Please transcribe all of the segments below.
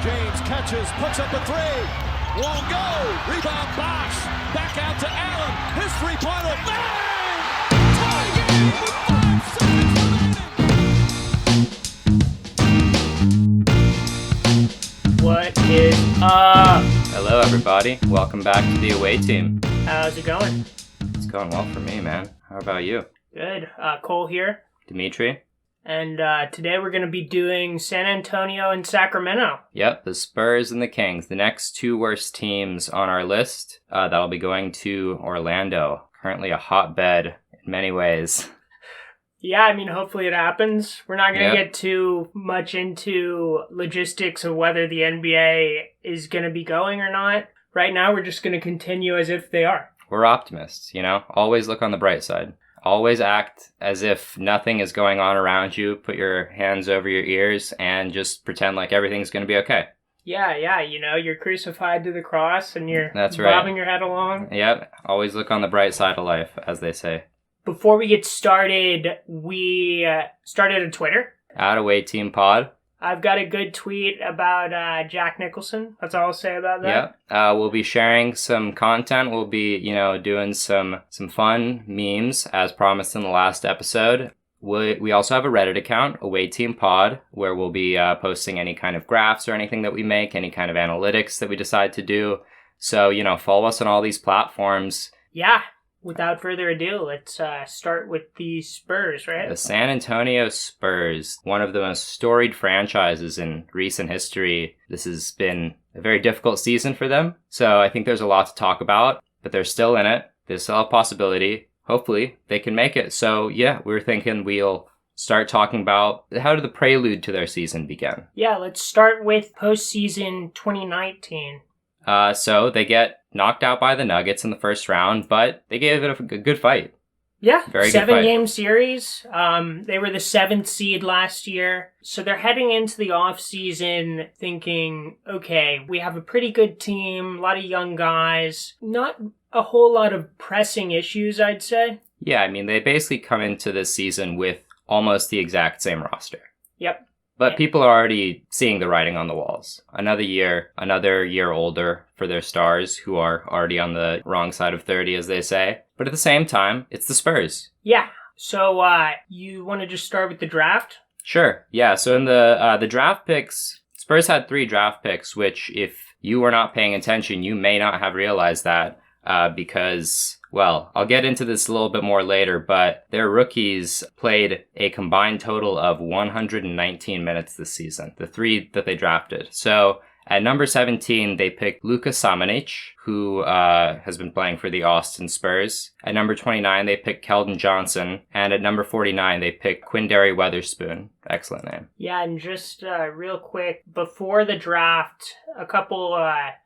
James catches, puts up a three. Won't go. Rebound Bosh. Back out to Allen. His three-pointer. Bang! Tie game with 5 seconds remaining. What is up? Hello, everybody. Welcome back to the away team. How's it going? It's going well for me, man. How about you? Good. Cole here. Dimitri? And today we're going to be doing San Antonio and Sacramento. Yep, the Spurs and the Kings, the next two worst teams on our list. That'll be going to Orlando. Currently a hotbed in many ways. Yeah, I mean, hopefully it happens. We're not going to get too much into logistics of whether the NBA is going to be going or not. Right now, we're just going to continue as if they are. We're optimists, you know? Always look on the bright side. Always act as if nothing is going on around you. Put your hands over your ears and just pretend like everything's going to be okay. Yeah, you know, you're crucified to the cross and you're That's bobbing right. your head along. Yep, always look on the bright side of life, as they say. Before we get started, we started a Twitter. @AwayTeamPod. I've got a good tweet about Jack Nicholson. That's all I'll say about that. Yeah. We'll be sharing some content. We'll be, doing some fun memes as promised in the last episode. We also have a Reddit account, Away Team Pod, where we'll be posting any kind of graphs or anything that we make, any kind of analytics that we decide to do. So, follow us on all these platforms. Yeah. Without further ado, let's start with the Spurs, right? The San Antonio Spurs, one of the most storied franchises in recent history. This has been a very difficult season for them, so I think there's a lot to talk about, but they're still in it. There's still a possibility. Hopefully, they can make it. So, yeah, we're thinking we'll start talking about how did the prelude to their season begin. Yeah, let's start with postseason 2019. So they get knocked out by the Nuggets in the first round, but they gave it a good fight. Yeah, very good fight. 7-game series. They were the 7th seed last year. So they're heading into the offseason thinking, okay, we have a pretty good team, a lot of young guys, not a whole lot of pressing issues, I'd say. Yeah, I mean, they basically come into this season with almost the exact same roster. Yep. But people are already seeing the writing on the walls. Another year older for their stars who are already on the wrong side of 30, as they say. But at the same time, it's the Spurs. Yeah. So you want to just start with the draft? Sure. Yeah, so in the draft picks, Spurs had 3 draft picks, which if you were not paying attention, you may not have realized that because... Well, I'll get into this a little bit more later, but their rookies played a combined total of 119 minutes this season, the 3 that they drafted. So at number 17, they picked Luka Samanic, who has been playing for the Austin Spurs. At number 29, they picked Keldon Johnson. And at number 49, they picked Quinndary Weatherspoon. Excellent name. Yeah, and just real quick, before the draft, a couple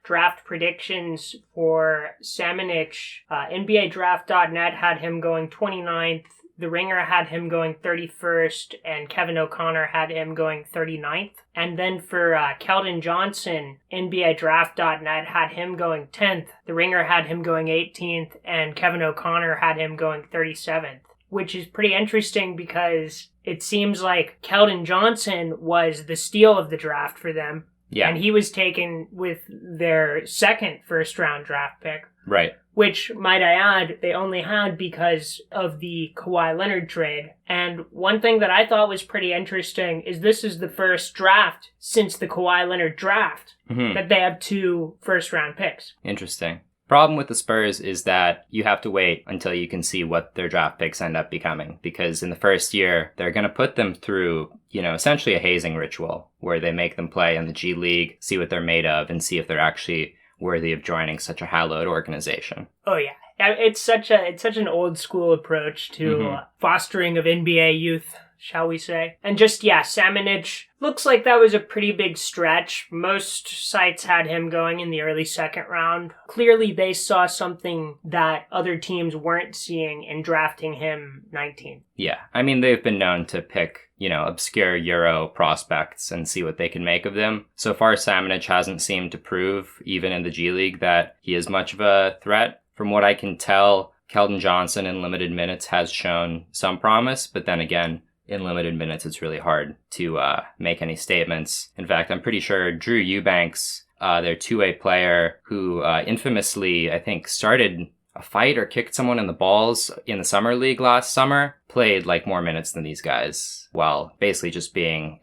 draft predictions for Samanic. NBADraft.net had him going 29th. The Ringer had him going 31st, and Kevin O'Connor had him going 39th. And then for Keldon Johnson, NBADraft.net had him going 10th. The Ringer had him going 18th, and Kevin O'Connor had him going 37th. Which is pretty interesting because it seems like Keldon Johnson was the steal of the draft for them. Yeah. And he was taken with their second first-round draft pick. Right. Which, might I add, they only had because of the Kawhi Leonard trade. And one thing that I thought was pretty interesting is this is the first draft since the Kawhi Leonard draft that they have 2 first-round picks. Interesting. Problem with the Spurs is that you have to wait until you can see what their draft picks end up becoming. Because in the first year, they're going to put them through, essentially a hazing ritual where they make them play in the G League, see what they're made of, and see if they're actually worthy of joining such a hallowed organization. Oh yeah, it's such an old school approach to fostering of NBA youth, shall we say? And just Samanic looks like that was a pretty big stretch. Most sites had him going in the early second round. Clearly, they saw something that other teams weren't seeing in drafting him 19. Yeah, I mean they've been known to pick obscure Euro prospects and see what they can make of them. So far, Samanic hasn't seemed to prove, even in the G League, that he is much of a threat. From what I can tell, Keldon Johnson in limited minutes has shown some promise, but then again, in limited minutes, it's really hard to make any statements. In fact, I'm pretty sure Drew Eubanks, their two-way player who infamously, I think, started a fight or kicked someone in the balls in the summer league last summer, played like more minutes than these guys while basically just being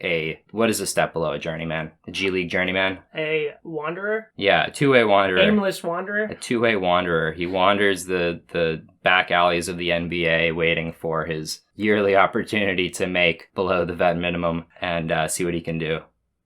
what is a step below a journeyman? A G League journeyman? A wanderer? Yeah, a two-way wanderer. Aimless wanderer? A two-way wanderer. He wanders the back alleys of the NBA waiting for his yearly opportunity to make below the vet minimum and see what he can do.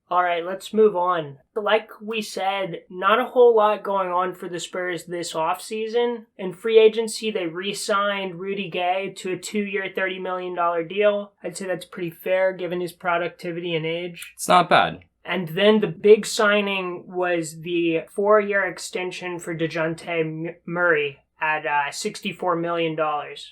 All right, let's move on. Like we said, not a whole lot going on for the Spurs this offseason. In free agency, they re-signed Rudy Gay to a 2-year, $30 million deal. I'd say that's pretty fair given his productivity and age. It's not bad. And then the big signing was the 4-year extension for Dejounte Murray at $64 million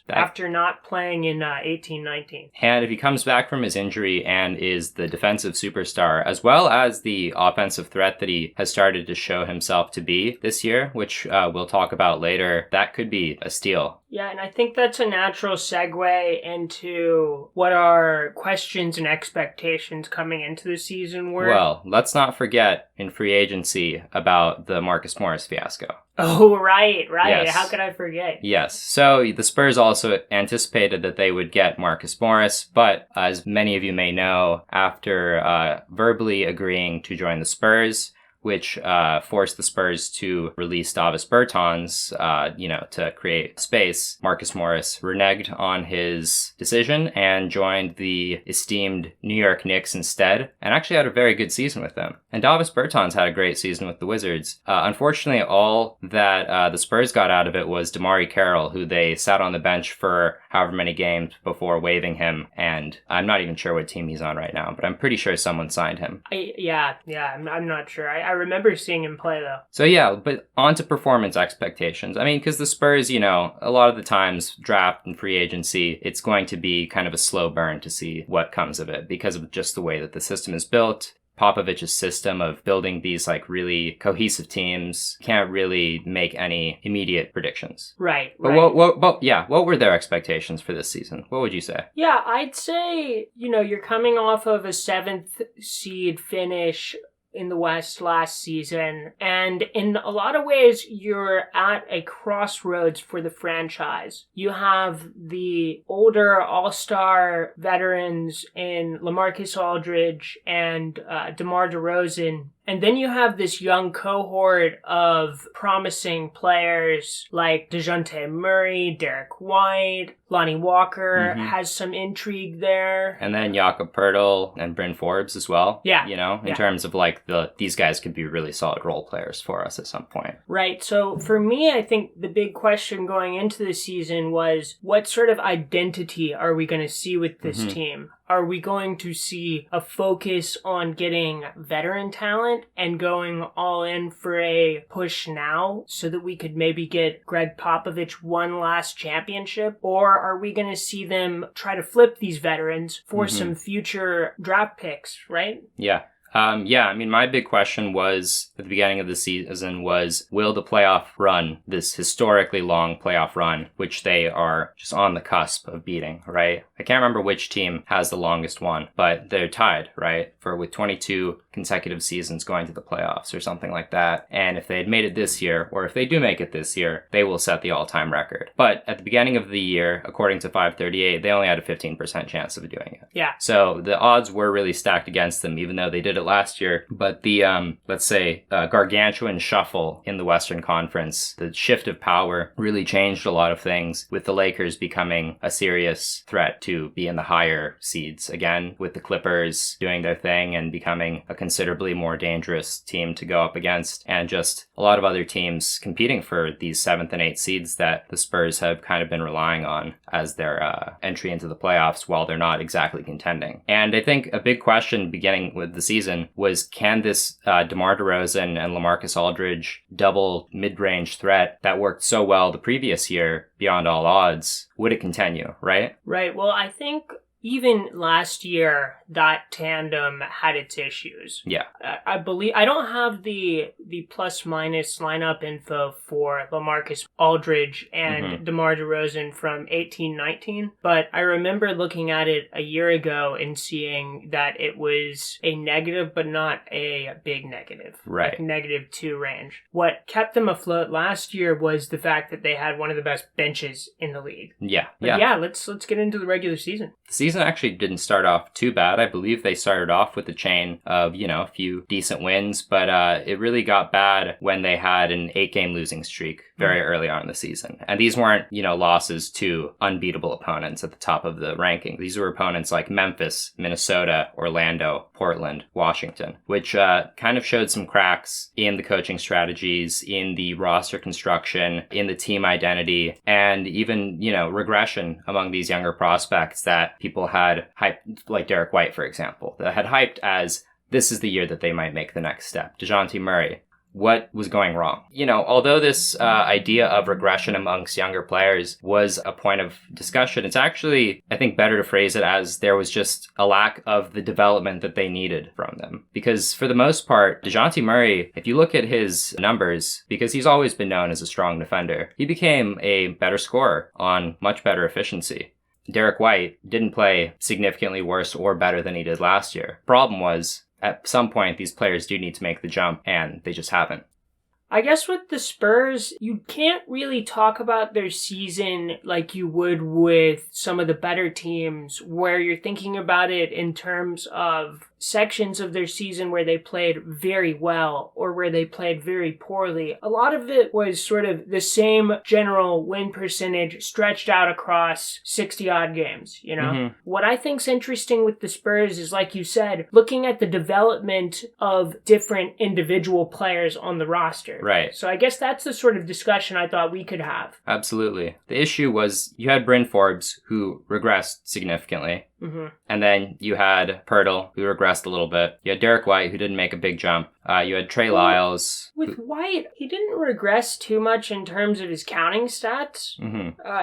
after not playing in 18-19. And if he comes back from his injury and is the defensive superstar, as well as the offensive threat that he has started to show himself to be this year, which we'll talk about later, that could be a steal. Yeah, and I think that's a natural segue into what our questions and expectations coming into the season were. Well, let's not forget in free agency about the Marcus Morris fiasco. Oh, right. Yes. How could I forget? Yes. So the Spurs also anticipated that they would get Marcus Morris, but as many of you may know, after verbally agreeing to join the Spurs, which forced the Spurs to release Davis Bertans, to create space. Marcus Morris reneged on his decision and joined the esteemed New York Knicks instead, and actually had a very good season with them. And Davis Bertans had a great season with the Wizards. Unfortunately, all that the Spurs got out of it was DeMar Carroll, who they sat on the bench for however many games before waiving him, and I'm not even sure what team he's on right now, but I'm pretty sure someone signed him. I'm not sure. I remember seeing him play, though. So yeah, but on to performance expectations. I mean, because the Spurs, a lot of the times, draft and free agency, it's going to be kind of a slow burn to see what comes of it because of just the way that the system is built. Popovich's system of building these like really cohesive teams can't really make any immediate predictions. Right. But what were their expectations for this season? What would you say? Yeah, I'd say, you're coming off of a 7th seed finish in the West last season, and in a lot of ways you're at a crossroads for the franchise. You have the older all-star veterans in LaMarcus Aldridge and DeMar DeRozan, and then you have this young cohort of promising players like Dejounte Murray, Derrick White, Lonnie Walker has some intrigue there. And then Jakob Poeltl and Bryn Forbes as well. Yeah. In terms of like these guys could be really solid role players for us at some point. Right. So for me, I think the big question going into the season was what sort of identity are we going to see with this team? Are we going to see a focus on getting veteran talent and going all in for a push now so that we could maybe get Greg Popovich one last championship? Or are we going to see them try to flip these veterans for some future draft picks, right? Yeah. My big question was at the beginning of the season was, will the playoff run, this historically long playoff run, which they are just on the cusp of beating, right? I can't remember which team has the longest one, but they're tied, right? With 22 consecutive seasons going to the playoffs or something like that. And if they had made it this year, or if they do make it this year, they will set the all-time record. But at the beginning of the year, according to 538, they only had a 15% chance of doing it. Yeah. So the odds were really stacked against them, even though they did it last year. But the, gargantuan shuffle in the Western Conference, the shift of power really changed a lot of things, with the Lakers becoming a serious threat to be in the higher seeds again, with the Clippers doing their thing and becoming a considerably more dangerous team to go up against, and just a lot of other teams competing for these 7th and 8th seeds that the Spurs have kind of been relying on as their entry into the playoffs while they're not exactly contending. And I think a big question beginning with the season was, can this DeMar DeRozan and LaMarcus Aldridge double mid-range threat that worked so well the previous year beyond all odds, would it continue, right? Right. Well, I think even last year, that tandem had its issues. Yeah. I believe I don't have the plus minus lineup info for LaMarcus Aldridge and DeMar DeRozan from 18-19, but I remember looking at it a year ago and seeing that it was a negative, but not a big negative. Right. Like -2 range. What kept them afloat last year was the fact that they had one of the best benches in the league. Yeah. But yeah, let's get into the regular season. The season actually didn't start off too bad. I believe they started off with a chain of, a few decent wins, but it really got bad when they had an 8-game losing streak very early on in the season. And these weren't, losses to unbeatable opponents at the top of the ranking. These were opponents like Memphis, Minnesota, Orlando, Portland, Washington, which kind of showed some cracks in the coaching strategies, in the roster construction, in the team identity, and even, regression among these younger prospects that people had hyped, like Derrick White, for example, that had hyped as this is the year that they might make the next step. Dejounte Murray. What was going wrong? Although this idea of regression amongst younger players was a point of discussion, it's actually, I think, better to phrase it as there was just a lack of the development that they needed from them. Because for the most part, Dejounte Murray, if you look at his numbers, because he's always been known as a strong defender, he became a better scorer on much better efficiency. Derrick White didn't play significantly worse or better than he did last year. Problem was, at some point, these players do need to make the jump, and they just haven't. I guess with the Spurs, you can't really talk about their season like you would with some of the better teams, where you're thinking about it in terms of sections of their season where they played very well or where they played very poorly. A lot of it was sort of the same general win percentage stretched out across 60-odd games, What I think's interesting with the Spurs is, like you said, looking at the development of different individual players on the roster. Right. So I guess that's the sort of discussion I thought we could have. Absolutely. The issue was you had Bryn Forbes, who regressed significantly. And then you had Pirtle, who regressed a little bit. You had Derrick White, who didn't make a big jump. You had Trey Lyles. With White, he didn't regress too much in terms of his counting stats.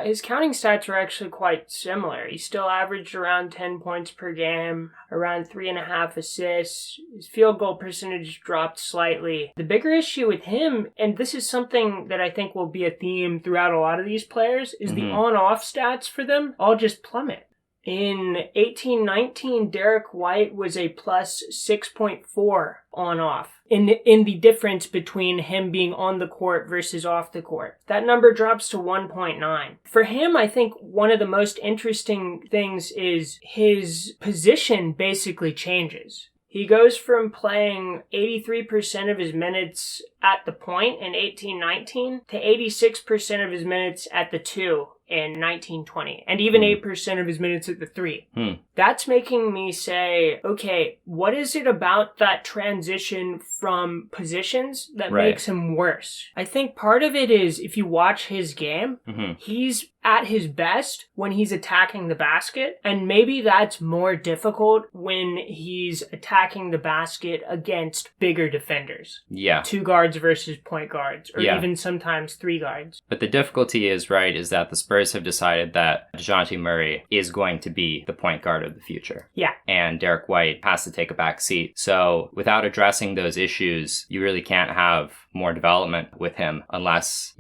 His counting stats were actually quite similar. He still averaged around 10 points per game, around 3.5 assists. His field goal percentage dropped slightly. The bigger issue with him, and this is something that I think will be a theme throughout a lot of these players, is the on-off stats for them all just plummet. In 18-19, Derrick White was a plus 6.4 on-off in the difference between him being on the court versus off the court. That number drops to 1.9. For him, I think one of the most interesting things is his position basically changes. He goes from playing 83% of his minutes at the point in 18-19 to 86% of his minutes at the 2 in 19-20, and even 8% of his minutes at the 3. That's making me say, okay, what is it about that transition from positions that makes him worse? I think part of it is, if you watch his game, he's at his best when he's attacking the basket, and maybe that's more difficult when he's attacking the basket against bigger defenders. Yeah. 2 guards versus point guards, or even sometimes 3 guards. But the difficulty is that the Spurs have decided that Dejounte Murray is going to be the point guard of the future. Yeah. And Derrick White has to take a back seat. So without addressing those issues, you really can't have more development with him unless,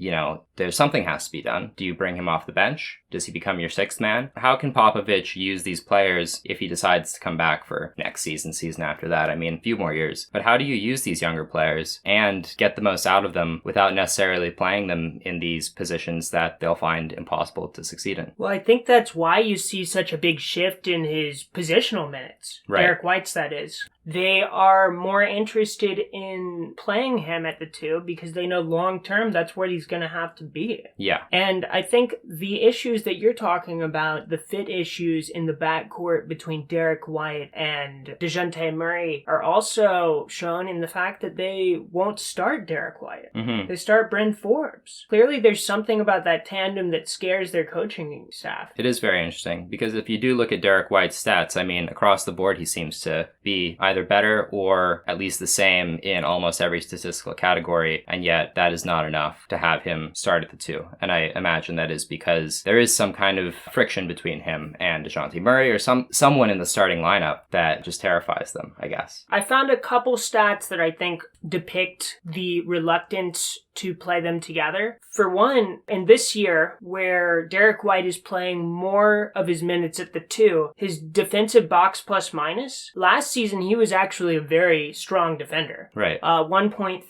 there's something has to be done. Do you bring him off the bench? Does he become your 6th man? How can Popovich use these players if he decides to come back for next season after that? I mean, a few more years. But how do you use these younger players and get the most out of them without necessarily playing them in these positions that they'll find impossible to succeed in? Well, I think that's why you see such a big shift in his positional minutes. Right. Derrick White's, that is. They are more interested in playing him at the 2 because they know long-term that's what he's going to have to be. Yeah. And I think the issues that you're talking about, the fit issues in the backcourt between Derrick White and Dejounte Murray, are also shown in the fact that they won't start Derrick White. They start Bryn Forbes. Clearly, there's something about that tandem that scares their coaching staff. It is very interesting because if you do look at Derrick White's stats, I mean, across the board, he seems to be either better or at least the same in almost every statistical category, and yet that is not enough to have him start at the 2. And I imagine that is because there is is some kind of friction between him and Dejounte Murray or someone in the starting lineup that just terrifies them, I guess. I found a couple stats that I think depict the reluctance to play them together. For one, in this year, where Derek White is playing more of his minutes at the 2, his defensive box plus minus, last season he was actually a very strong defender. Right. 1.3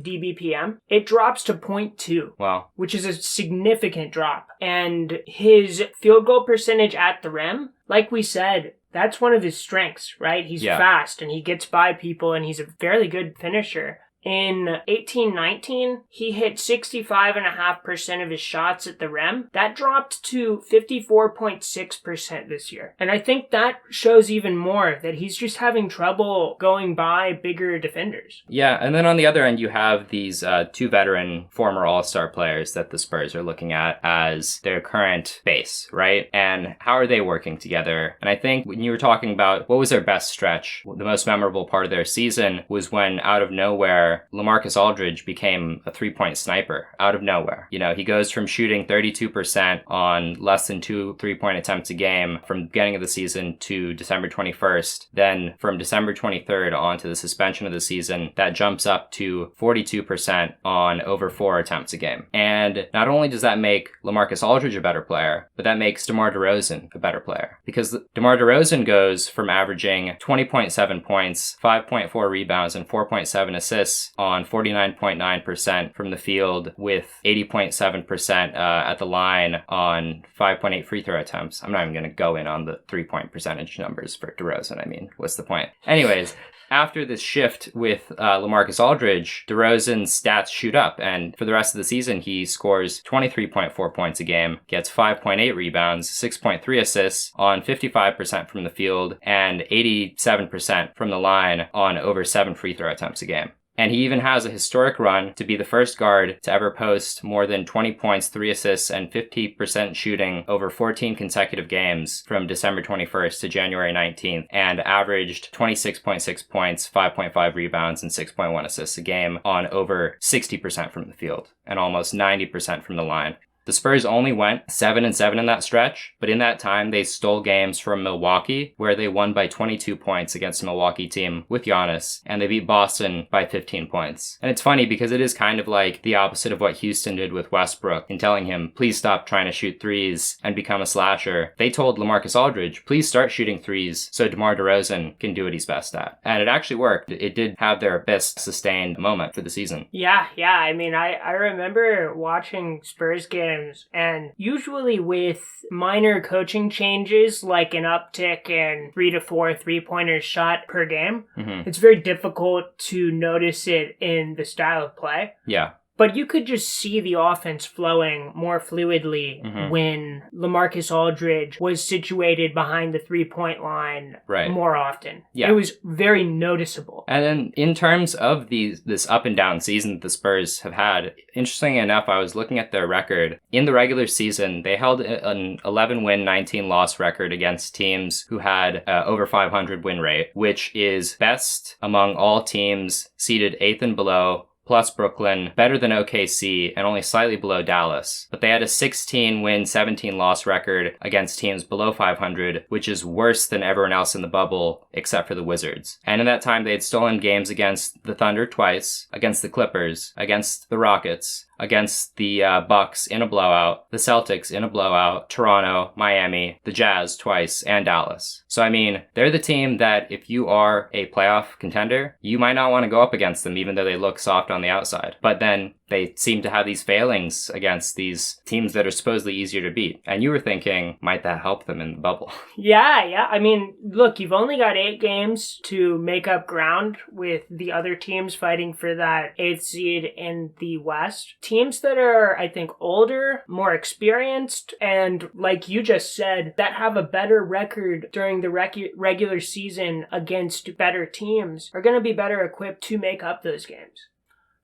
DBPM. It drops to 0.2. Wow. Which is a significant drop. And his field goal percentage at the rim, like we said, that's one of his strengths, right? He's fast and he gets by people and he's a fairly good finisher. In 18-19, he hit 65.5% of his shots at the rim. That dropped to 54.6% this year. And I think that shows even more that he's just having trouble going by bigger defenders. Yeah, and then on the other end, you have these 2 veteran former All-Star players that the Spurs are looking at as their current base, right? And how are they working together? And I think when you were talking about what was their best stretch, the most memorable part of their season was when out of nowhere, LaMarcus Aldridge became a 3-point sniper out of nowhere. You know, he goes from shooting 32% on less than 2 3-point attempts a game from the beginning of the season to December 21st. Then from December 23rd on to the suspension of the season, that jumps up to 42% on over 4 attempts a game. And not only does that make LaMarcus Aldridge a better player, but that makes DeMar DeRozan a better player. Because DeMar DeRozan goes from averaging 20.7 points, 5.4 rebounds, and 4.7 assists on 49.9% from the field with 80.7% at the line on 5.8 free throw attempts. I'm not even going to go in on the 3-point percentage numbers for DeRozan. I mean, what's the point? Anyways, after this shift with LaMarcus Aldridge, DeRozan's stats shoot up, and for the rest of the season, he scores 23.4 points a game, gets 5.8 rebounds, 6.3 assists on 55% from the field, and 87% from the line on over 7 free throw attempts a game. And he even has a historic run to be the first guard to ever post more than 20 points, 3 assists, and 50% shooting over 14 consecutive games from December 21st to January 19th, and averaged 26.6 points, 5.5 rebounds, and 6.1 assists a game on over 60% from the field and almost 90% from the line. The Spurs only went 7-7 in that stretch, but in that time they stole games from Milwaukee, where they won by 22 points against a Milwaukee team with Giannis, and they beat Boston by 15 points. And it's funny because it is kind of like the opposite of what Houston did with Westbrook in telling him, please stop trying to shoot threes and become a slasher. They told LaMarcus Aldridge, please start shooting threes so DeMar DeRozan can do what he's best at. And it actually worked. It did have their best sustained moment for the season. Yeah. I mean, I remember watching Spurs games, and usually with minor coaching changes like an uptick in 3 to 4 3-pointers shot per game, it's very difficult to notice it in the style of play. Yeah. But you could just see the offense flowing more fluidly when LaMarcus Aldridge was situated behind the 3-point line more often. Yeah. It was very noticeable. And then in terms of this up and down season that the Spurs have had, interesting enough, I was looking at their record. In the regular season, they held an 11-win, 19-loss record against teams who had over 500 win rate, which is best among all teams seeded 8th and below, plus Brooklyn, better than OKC, and only slightly below Dallas. But they had a 16-win, 17-loss record against teams below 500, which is worse than everyone else in the bubble, except for the Wizards. And in that time, they had stolen games against the Thunder twice, against the Clippers, against the Rockets, against the Bucks in a blowout, the Celtics in a blowout, Toronto, Miami, the Jazz twice, and Dallas. So, I mean, they're the team that if you are a playoff contender, you might not want to go up against them, even though they look soft on the outside. But then they seem to have these failings against these teams that are supposedly easier to beat. And you were thinking, might that help them in the bubble? Yeah. I mean, look, you've only got 8 games to make up ground with the other teams fighting for that 8th seed in the West. Teams that are, I think, older, more experienced, and like you just said, that have a better record during the regular season against better teams are going to be better equipped to make up those games.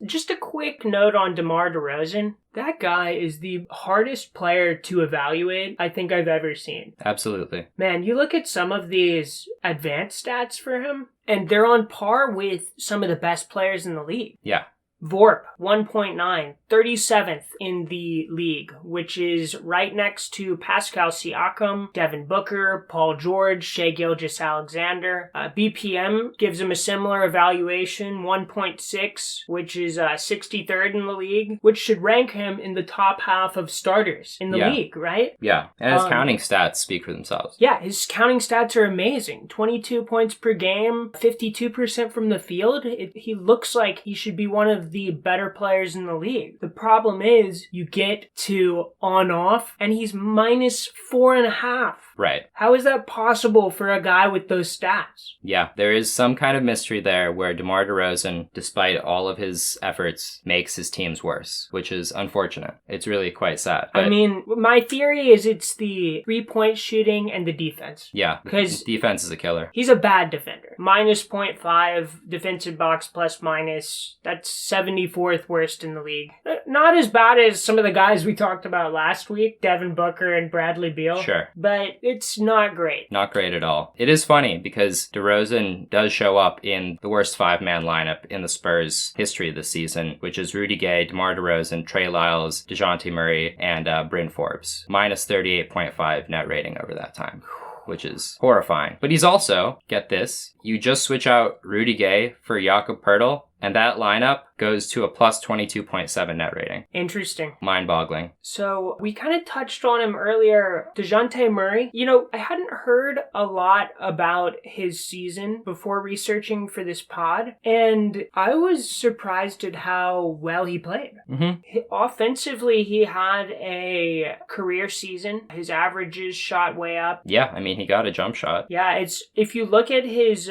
Just a quick note on DeMar DeRozan. That guy is the hardest player to evaluate I think I've ever seen. Absolutely. Man, you look at some of these advanced stats for him, and they're on par with some of the best players in the league. Yeah. VORP, 1.9, 37th in the league, which is right next to Pascal Siakam, Devin Booker, Paul George, Shai Gilgeous-Alexander. BPM gives him a similar evaluation, 1.6, which is 63rd in the league, which should rank him in the top half of starters in the league, right? Yeah, and his counting stats speak for themselves. Yeah, his counting stats are amazing. 22 points per game, 52% from the field. He looks like he should be one of the better players in the league. The problem is you get to on-off and he's minus 4.5. Right. How is that possible for a guy with those stats? Yeah, there is some kind of mystery there where DeMar DeRozan, despite all of his efforts, makes his teams worse, which is unfortunate. It's really quite sad. But, I mean, my theory is it's the three-point shooting and the defense. Yeah, because defense is a killer. He's a bad defender. Minus 0.5 defensive box plus minus. That's 74th worst in the league. Not as bad as some of the guys we talked about last week, Devin Booker and Bradley Beal. Sure. But it's not great. Not great at all. It is funny because DeRozan does show up in the worst five-man lineup in the Spurs history this season, which is Rudy Gay, DeMar DeRozan, Trey Lyles, Dejounte Murray, and Bryn Forbes. Minus 38.5 net rating over that time, which is horrifying. But he's also, get this, you just switch out Rudy Gay for Jakob Poeltl, and that lineup goes to a plus 22.7 net rating. Interesting. Mind-boggling. So we kind of touched on him earlier. Dejounte Murray. You know, I hadn't heard a lot about his season before researching for this pod, and I was surprised at how well he played. Mm-hmm. Offensively, he had a career season. His averages shot way up. Yeah, I mean, he got a jump shot. Yeah, it's if you look at his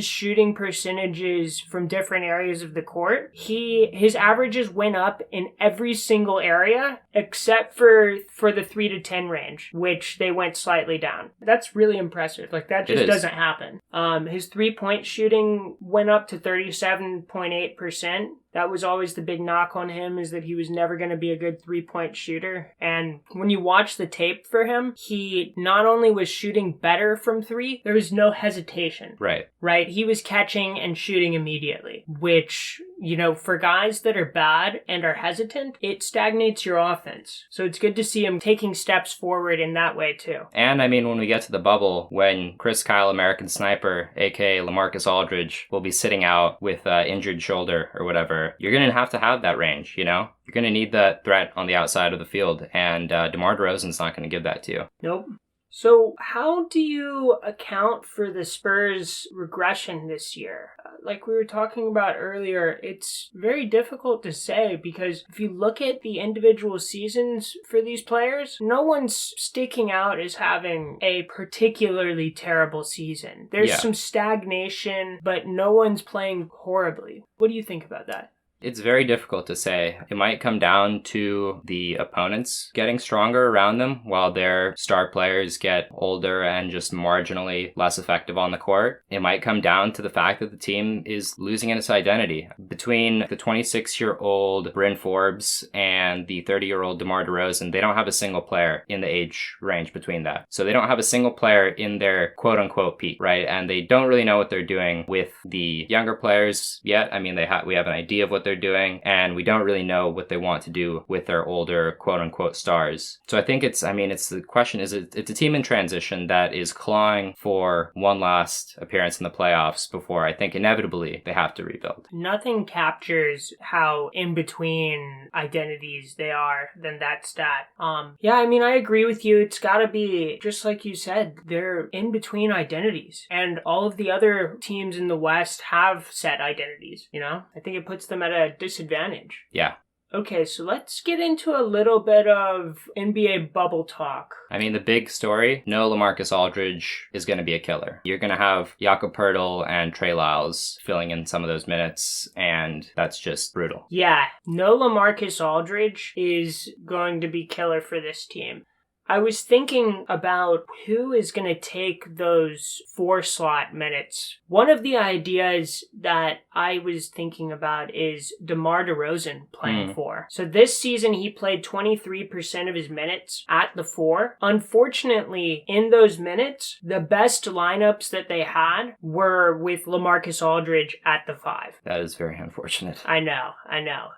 shooting percentages from different areas of the court, his averages went up in every single area except for the 3 to 10 range, which they went slightly down. That's really impressive. Like, that just doesn't happen. His 3-point shooting went up to 37.8%. That was always the big knock on him, is that he was never going to be a good 3-point shooter. And when you watch the tape for him, he not only was shooting better from three, there was no hesitation. Right. Right? He was catching and shooting immediately, which, you know, for guys that are bad and are hesitant, it stagnates your offense. So it's good to see him taking steps forward in that way too. And I mean, when we get to the bubble, when Chris Kyle, American Sniper, aka LaMarcus Aldridge, will be sitting out with injured shoulder or whatever, you're going to have that range, you know? You're going to need that threat on the outside of the field, and DeMar DeRozan's not going to give that to you. Nope. So how do you account for the Spurs' regression this year? Like we were talking about earlier, it's very difficult to say because if you look at the individual seasons for these players, no one's sticking out as having a particularly terrible season. There's some stagnation, but no one's playing horribly. What do you think about that? It's very difficult to say. It might come down to the opponents getting stronger around them while their star players get older and just marginally less effective on the court. It might come down to the fact that the team is losing its identity. Between the 26-year-old Bryn Forbes and the 30-year-old DeMar DeRozan, they don't have a single player in the age range between that. So they don't have a single player in their quote-unquote peak, right? And they don't really know what they're doing with the younger players yet. I mean, we have an idea of what they're doing, and we don't really know what they want to do with their older quote-unquote stars. So I think it's the question is it's a team in transition that is clawing for one last appearance in the playoffs before I think inevitably they have to rebuild. Nothing captures how in between identities they are than that stat. Yeah, I mean, I agree with you. It's gotta be, just like you said, they're in between identities, and all of the other teams in the West have set identities, you know? I think it puts them at a disadvantage. Yeah. Okay, so let's get into a little bit of NBA bubble talk. I mean, the big story, no LaMarcus Aldridge is going to be a killer. You're going to have Jakob Poeltl and Trey Lyles filling in some of those minutes, and that's just brutal. Yeah, no LaMarcus Aldridge is going to be killer for this team. I was thinking about who is going to take those 4-slot minutes. One of the ideas that I was thinking about is DeMar DeRozan playing 4. So this season he played 23% of his minutes at the 4. Unfortunately, in those minutes, the best lineups that they had were with LaMarcus Aldridge at the 5. That is very unfortunate. I know.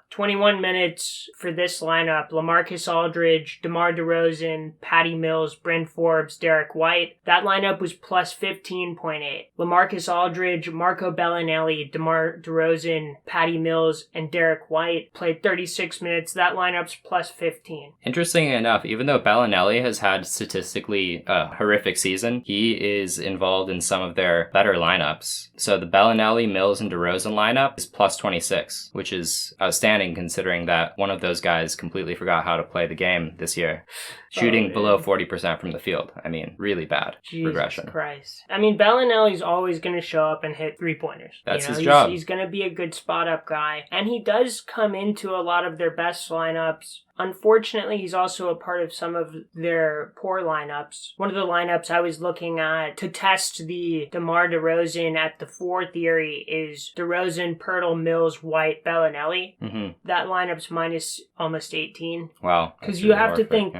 21 minutes for this lineup. LaMarcus Aldridge, DeMar DeRozan, Patty Mills, Bryn Forbes, Derek White. That lineup was plus 15.8. LaMarcus Aldridge, Marco Bellinelli, DeMar DeRozan, Patty Mills, and Derek White played 36 minutes. That lineup's plus 15. Interestingly enough, even though Bellinelli has had statistically a horrific season, he is involved in some of their better lineups. So the Bellinelli, Mills, and DeRozan lineup is plus 26, which is outstanding considering that one of those guys completely forgot how to play the game this year. Shooting below 40% from the field. I mean, really bad regression. Jesus Christ. I mean, Bellinelli's always going to show up and hit 3-pointers. That's his job. He's going to be a good spot-up guy. And he does come into a lot of their best lineups. Unfortunately, he's also a part of some of their poor lineups. One of the lineups I was looking at to test the DeMar DeRozan at the 4 theory is DeRozan, Pirtle, Mills, White, Bellinelli. Mm-hmm. That lineup's minus almost 18. Wow. Because you have to think...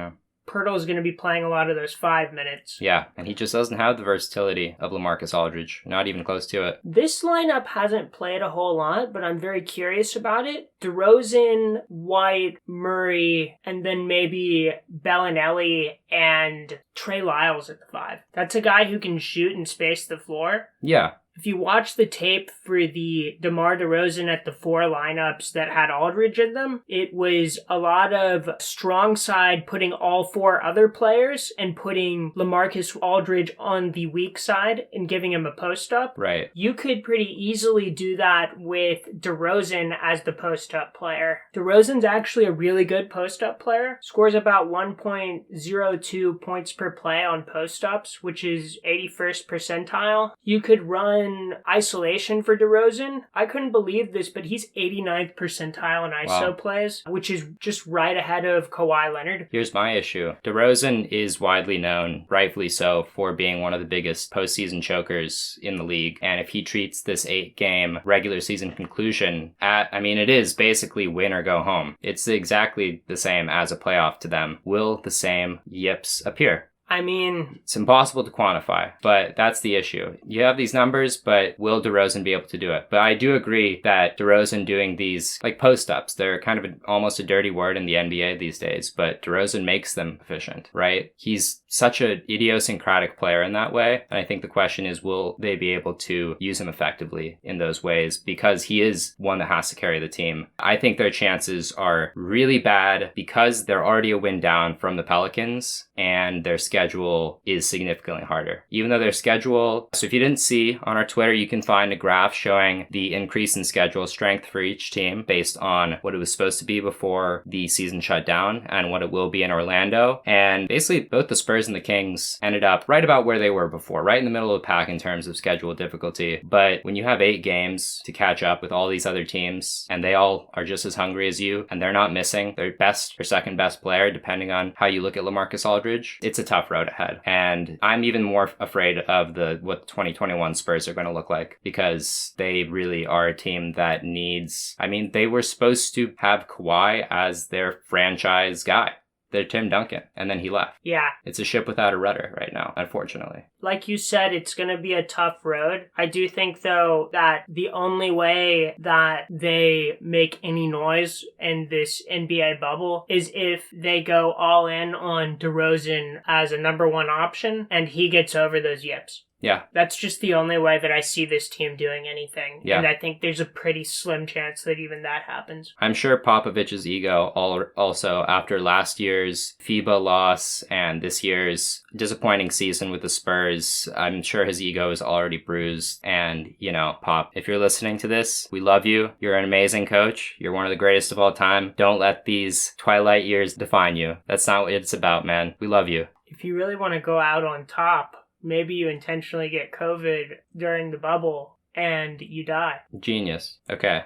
Pirtle is going to be playing a lot of those 5 minutes. Yeah, and he just doesn't have the versatility of LaMarcus Aldridge. Not even close to it. This lineup hasn't played a whole lot, but I'm very curious about it. DeRozan, White, Murray, and then maybe Bellinelli and Trey Lyles at the 5. That's a guy who can shoot and space the floor. Yeah. If you watch the tape for the DeMar DeRozan at the 4 lineups that had Aldridge in them, it was a lot of strong side putting all 4 other players and putting LaMarcus Aldridge on the weak side and giving him a post-up. Right. You could pretty easily do that with DeRozan as the post-up player. DeRozan's actually a really good post-up player. Scores about 1.02 points per play on post-ups, which is 81st percentile. You could run isolation for DeRozan. I couldn't believe this, but he's 89th percentile in ISO plays, which is just right ahead of Kawhi Leonard. Here's my issue. DeRozan is widely known, rightfully so, for being one of the biggest postseason chokers in the league. And if he treats this 8-game regular season conclusion it is basically win or go home. It's exactly the same as a playoff to them. Will the same yips appear? I mean... It's impossible to quantify, but that's the issue. You have these numbers, but will DeRozan be able to do it? But I do agree that DeRozan doing these, like post-ups, they're kind of almost a dirty word in the NBA these days, but DeRozan makes them efficient, right? He's such an idiosyncratic player in that way, and I think the question is, will they be able to use him effectively in those ways? Because he is one that has to carry the team. I think their chances are really bad because they're already a win down from the Pelicans, and their schedule is significantly harder. Even though their schedule, so if you didn't see on our Twitter, you can find a graph showing the increase in schedule strength for each team based on what it was supposed to be before the season shut down and what it will be in Orlando. And basically both the Spurs and the Kings ended up right about where they were before, right in the middle of the pack in terms of schedule difficulty. But when you have 8 games to catch up with all these other teams and they all are just as hungry as you and they're not missing their best or second best player, depending on how you look at LaMarcus Aldridge, it's a tough road ahead. And I'm even more afraid of what the 2021 Spurs are going to look like because they really are a team that needs... they were supposed to have Kawhi as their franchise guy. They're Tim Duncan, and then he left. Yeah. It's a ship without a rudder right now, unfortunately. Like you said, it's going to be a tough road. I do think, though, that the only way that they make any noise in this NBA bubble is if they go all in on DeRozan as a number 1 option, and he gets over those yips. Yeah. That's just the only way that I see this team doing anything. Yeah. And I think there's a pretty slim chance that even that happens. I'm sure Popovich's ego also, after last year's FIBA loss and this year's disappointing season with the Spurs, I'm sure his ego is already bruised. And, Pop, if you're listening to this, we love you. You're an amazing coach. You're one of the greatest of all time. Don't let these twilight years define you. That's not what it's about, man. We love you. If you really want to go out on top, maybe you intentionally get COVID during the bubble and you die. Genius. Okay.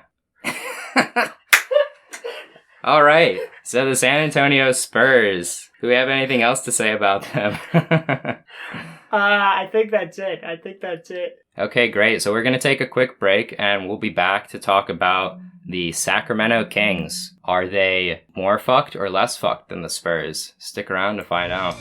All right. So the San Antonio Spurs. Do we have anything else to say about them? I think that's it. Okay, great. So we're going to take a quick break and we'll be back to talk about the Sacramento Kings. Are they more fucked or less fucked than the Spurs? Stick around to find out.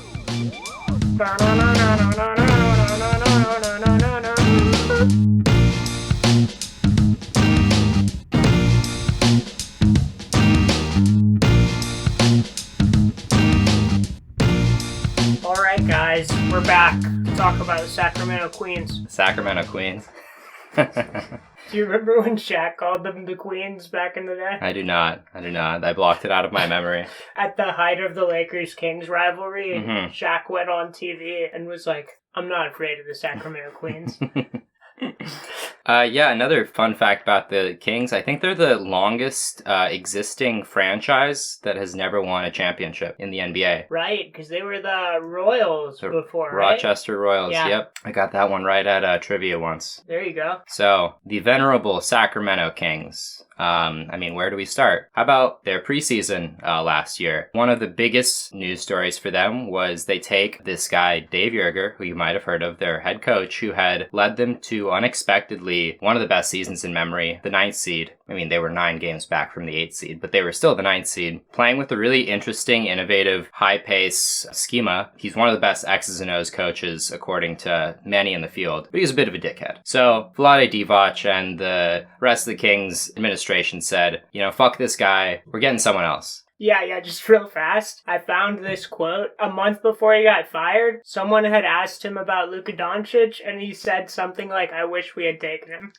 All right, guys, we're back to talk about the Sacramento Queens. Sacramento Queens. Do you remember when Shaq called them the Queens back in the day? I do not. I blocked it out of my memory. At the height of the Lakers-Kings rivalry, Shaq went on TV and was like, I'm not afraid of the Sacramento Queens. Another fun fact about the Kings, I think they're the longest existing franchise that has never won a championship in the NBA. Right, because they were the Royals before, right? Rochester Royals, yeah. Yep. I got that one right at trivia once. There you go. So, the venerable Sacramento Kings. Where do we start? How about their preseason last year? One of the biggest news stories for them was they take this guy, Dave Joerger, who you might have heard of, their head coach, who had led them to unexpectedly one of the best seasons in memory, the 9th seed. I mean, they were 9 games back from the 8th seed, but they were still the 9th seed, playing with a really interesting, innovative, high-pace schema. He's one of the best X's and O's coaches, according to many in the field, but he's a bit of a dickhead. So, Vlade Divac and the rest of the Kings administration said, fuck this guy, we're getting someone else. Yeah, just real fast. I found this quote. A month before he got fired, someone had asked him about Luka Doncic, and he said something like, I wish we had taken him.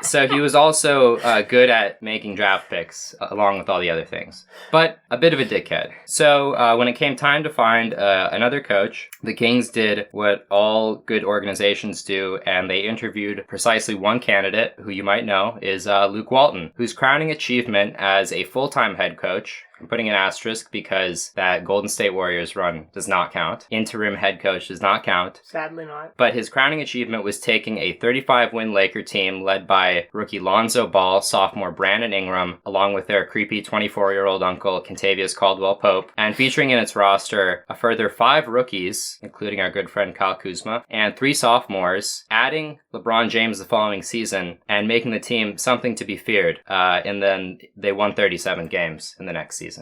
So he was also good at making draft picks, along with all the other things. But a bit of a dickhead. So when it came time to find another coach, the Kings did what all good organizations do, and they interviewed precisely one candidate, who you might know, is Luke Walton, whose crowning achievement as a full-time head coach, I'm putting an asterisk because that Golden State Warriors run does not count. Interim head coach does not count. Sadly not. But his crowning achievement was taking a 35-win Laker team led by rookie Lonzo Ball, sophomore Brandon Ingram, along with their creepy 24-year-old uncle Kentavious Caldwell-Pope, and featuring in its roster a further 5 rookies, including our good friend Kyle Kuzma, and 3 sophomores, adding LeBron James the following season and making the team something to be feared. And then they won 37 games in the next season.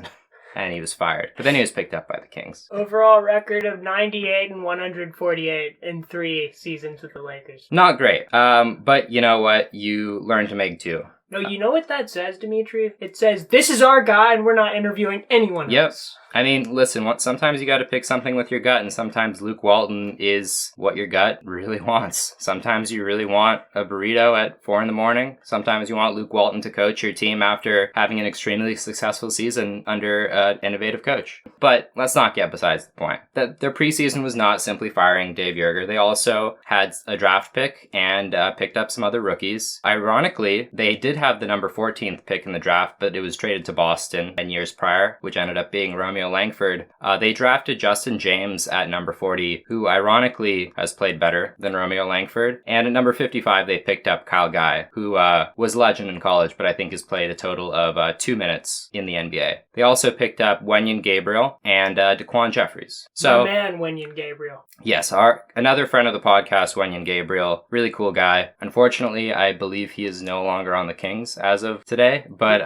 And he was fired. But then he was picked up by the Kings. Overall record of 98 and 148 in 3 seasons with the Lakers. Not great. But you know what? You learn to make do. No, you know what that says, Dimitri? It says, this is our guy and we're not interviewing anyone else. I mean, listen, sometimes you got to pick something with your gut, and sometimes Luke Walton is what your gut really wants. Sometimes you really want a burrito at 4 a.m. Sometimes you want Luke Walton to coach your team after having an extremely successful season under an innovative coach. But let's not get besides the point. Their preseason was not simply firing Dave Joerger. They also had a draft pick and picked up some other rookies. Ironically, they did have the number 14th pick in the draft, but it was traded to Boston 10 years prior, which ended up being Romeo Langford. They drafted Justin James at number 40, who ironically has played better than Romeo Langford. And at number 55, they picked up Kyle Guy, who was a legend in college, but I think has played a total of 2 minutes in the NBA. They also picked up Wenyen Gabriel and Daquan Jeffries. So, my man, Wenyen Gabriel. Yes, another friend of the podcast, Wenyen Gabriel, really cool guy. Unfortunately, I believe he is no longer on the Kings as of today, but,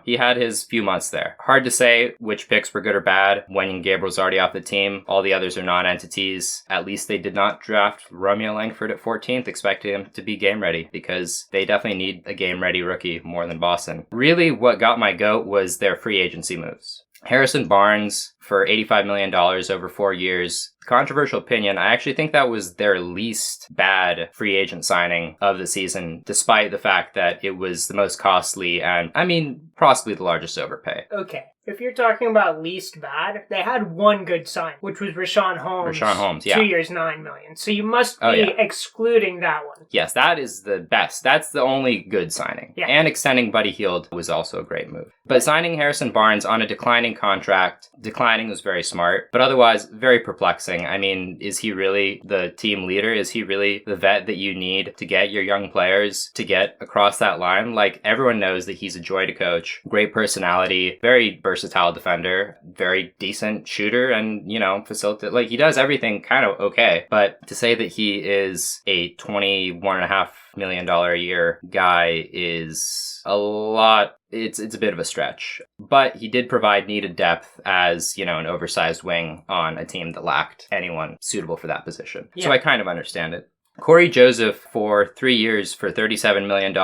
he had his few months there. Hard to say which picks were good or bad. Wenyen Gabriel's already off the team. All the others are non-entities. At least they did not draft Romeo Langford at 14th, expecting him to be game ready, because they definitely need a game ready rookie more than Boston. Really, what got my goat was their free agency moves. Harrison Barnes for $85 million over 4 years. Controversial opinion, I actually think that was their least bad free agent signing of the season, despite the fact that it was the most costly and, possibly the largest overpay. Okay. If you're talking about least bad, they had one good sign, which was Richaun Holmes. Richaun Holmes, yeah. 2 years, $9 million. So you must be excluding that one. Yes, that is the best. That's the only good signing. Yeah. And extending Buddy Hield was also a great move. But signing Harrison Barnes on a declining contract, declining was very smart, but otherwise very perplexing. perplexing. I mean, is he really the team leader? Is he really the vet that you need to get your young players to get across that line? Like, everyone knows that he's a joy to coach, great personality, very versatile defender, very decent shooter, and, you know, facilitate. Like, he does everything kind of okay. But to say that he is a $21.5 million a year guy is a lot. It's a bit of a stretch. But he did provide needed depth as, you know, an oversized wing on a team that lacked anyone suitable for that position. Yeah. So I kind of understand it. Corey Joseph for 3 years for $37 million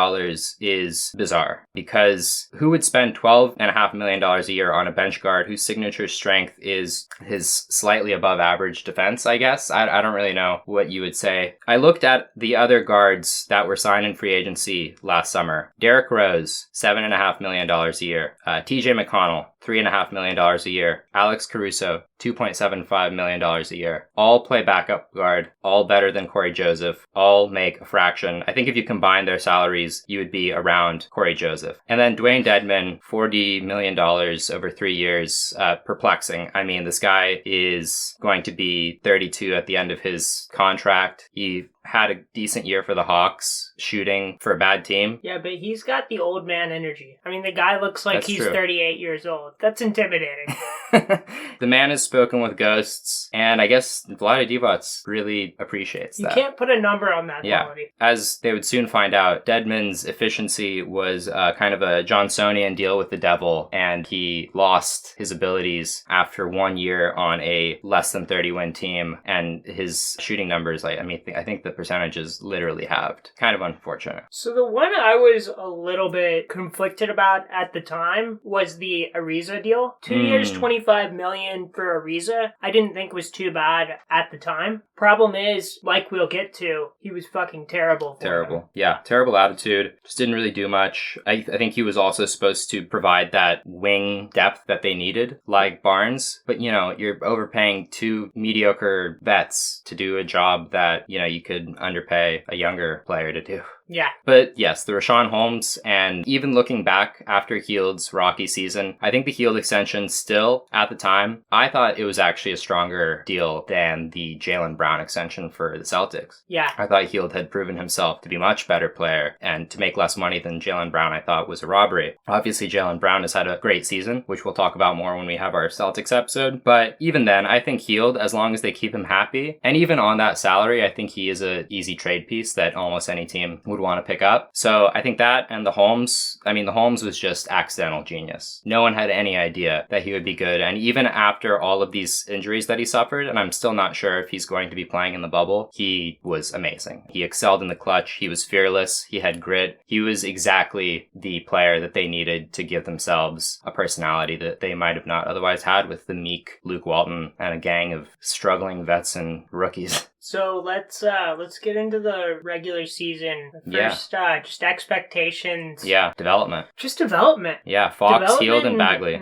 is bizarre, because who would spend $12.5 million a year on a bench guard whose signature strength is his slightly above average defense, I guess? I don't really know what you would say. I looked at the other guards that were signed in free agency last summer. Derrick Rose, $7.5 million a year. TJ McConnell, $3.5 million a year. Alex Caruso, $2.75 million a year. All play backup guard, all better than Corey Joseph, all make a fraction. I think if you combine their salaries, you would be around Corey Joseph. And then Dwayne Dedmon, $40 million over 3 years. Perplexing. I mean, this guy is going to be 32 at the end of his contract. He had a decent year for the Hawks, shooting for a bad team. Yeah, but he's got the old man energy. I mean, the guy looks like he's 38 years old. That's intimidating. The man has spoken with ghosts, and I guess Vlade Divac really appreciates that. You can't put a number on that quality. As they would soon find out, Dedmon's efficiency was kind of a Johnsonian deal with the devil, and he lost his abilities after 1 year on a less than 30 win team, and his shooting numbers, I think the percentages literally halved. Kind of unfortunate. So the one I was a little bit conflicted about at the time was the Ariza deal. 2 years, $25 million for Ariza. I didn't think was too bad at the time. Problem is, like we'll get to, he was fucking terrible. Terrible. Yeah, terrible attitude. Just didn't really do much. I think he was also supposed to provide that wing depth that they needed, like Barnes. But, you know, you're overpaying two mediocre vets to do a job that, you know, you could underpay a younger player to do. Yeah. But yes, the Rashawn Holmes, and even looking back after Hield's rocky season, I think the Hield extension still, at the time, I thought it was actually a stronger deal than the Jaylen Brown extension for the Celtics. Yeah. I thought Hield had proven himself to be a much better player, and to make less money than Jaylen Brown I thought was a robbery. Obviously, Jaylen Brown has had a great season, which we'll talk about more when we have our Celtics episode. But even then, I think Hield, as long as they keep him happy, and even on that salary, I think he is an easy trade piece that almost any team would want to pick up. So I think that, and the Holmes was just accidental genius. No one had any idea that he would be good. And even after all of these injuries that he suffered, and I'm still not sure if he's going to be playing in the bubble, he was amazing. He excelled in the clutch. He was fearless. He had grit. He was exactly the player that they needed to give themselves a personality that they might have not otherwise had with the meek Luke Walton and a gang of struggling vets and rookies. So let's get into the regular season. First, just expectations. Yeah, development. Just development. Yeah, Fox, Hield, and Bagley.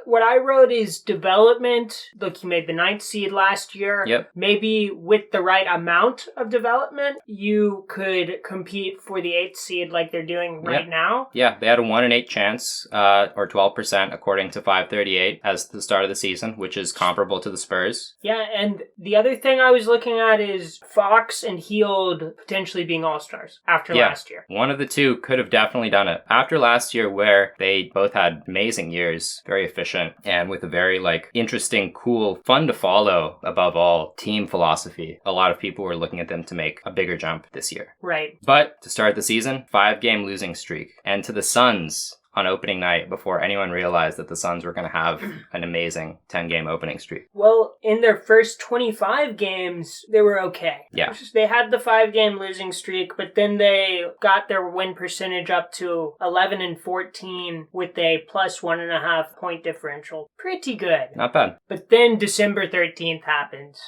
What I wrote is development. Look, you made the 9th seed last year. Yep. Maybe with the right amount of development, you could compete for the 8th seed like they're doing right now. Yeah, they had a 1 in 8 chance, or 12% according to 538 as the start of the season, which is comparable to the Spurs. Yeah, and the other thing I was looking at is Fox and Hield potentially being all-stars after last year. One of the two could have definitely done it. After last year, where they both had amazing years, very efficient, and with a very interesting, cool, fun to follow, above all, team philosophy. A lot of people were looking at them to make a bigger jump this year. Right. But to start the season, 5-game losing streak. And to the Suns on opening night, before anyone realized that the Suns were going to have an amazing 10-game opening streak. Well, in their first 25 games, they were okay. Yeah. They had the 5-game losing streak, but then they got their win percentage up to 11 and 14 with a plus 1.5 point differential. Pretty good. Not bad. But then December 13th happens.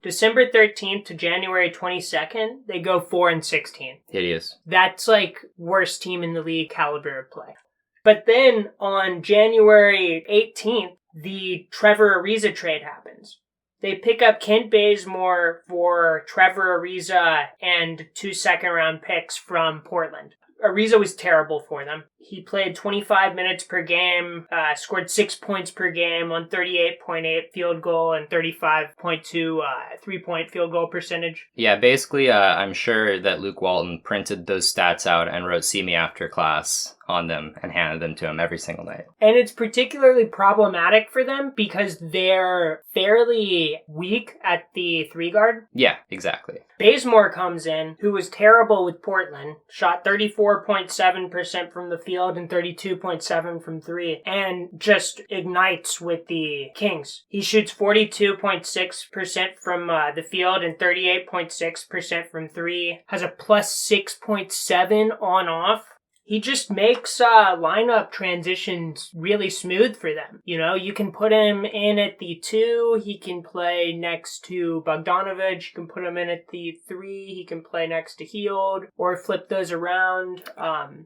December 13th to January 22nd, they go 4 and 16. Hideous. That's worst team in the league caliber of play. But then on January 18th, the Trevor Ariza trade happens. They pick up Kent Bazemore for Trevor Ariza and 2 second-round picks from Portland. Ariza was terrible for them. He played 25 minutes per game, scored 6 points per game on 38.8 field goal and 35.2 3-point field goal percentage. Yeah, basically, I'm sure that Luke Walton printed those stats out and wrote "See Me After Class" on them and handed them to him every single night. And it's particularly problematic for them because they're fairly weak at the 3 guard. Yeah, exactly. Bazemore comes in, who was terrible with Portland, shot 34.7% from the field and 32.7% from 3, and just ignites with the Kings. He shoots 42.6% from the field and 38.6% from 3, has a plus 6.7 on-off. He just makes lineup transitions really smooth for them. You know, you can put him in at the 2. He can play next to Bogdanovich. You can put him in at the 3. He can play next to Hield or flip those around.